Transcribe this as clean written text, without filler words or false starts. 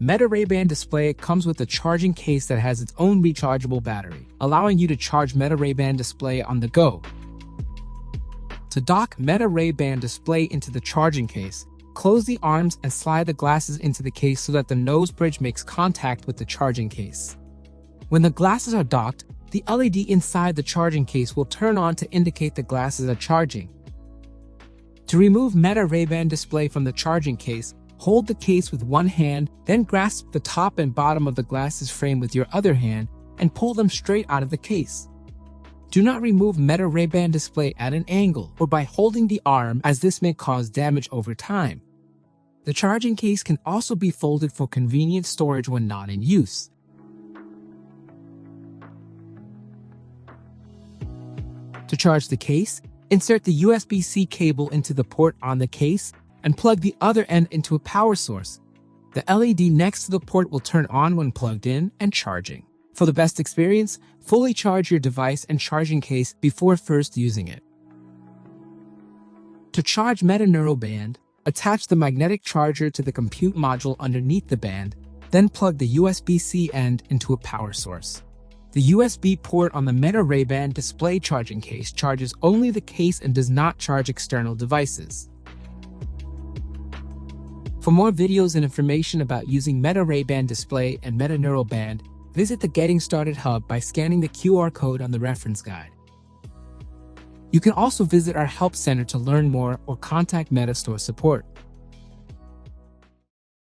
Meta Ray-Ban display comes with a charging case that has its own rechargeable battery, allowing you to charge Meta Ray-Ban display on the go. To dock Meta Ray-Ban display into the charging case, close the arms and slide the glasses into the case so that the nose bridge makes contact with the charging case. When the glasses are docked, the LED inside the charging case will turn on to indicate the glasses are charging. To remove Meta Ray-Ban display from the charging case, hold the case with one hand, then grasp the top and bottom of the glasses frame with your other hand and pull them straight out of the case. Do not remove Meta Ray-Ban display at an angle or by holding the arm, as this may cause damage over time. The charging case can also be folded for convenient storage when not in use. To charge the case, insert the USB-C cable into the port on the case and plug the other end into a power source. The LED next to the port will turn on when plugged in and charging. For the best experience, fully charge your device and charging case before first using it. To charge Meta NeuroBand, attach the magnetic charger to the compute module underneath the band, then plug the USB-C end into a power source. The USB port on the Meta Ray-Ban display charging case charges only the case and does not charge external devices. For more videos and information about using Meta Ray-Ban display and Meta NeuroBand, visit the Getting Started Hub by scanning the QR code on the reference guide. You can also visit our Help Center to learn more or contact Meta Store support.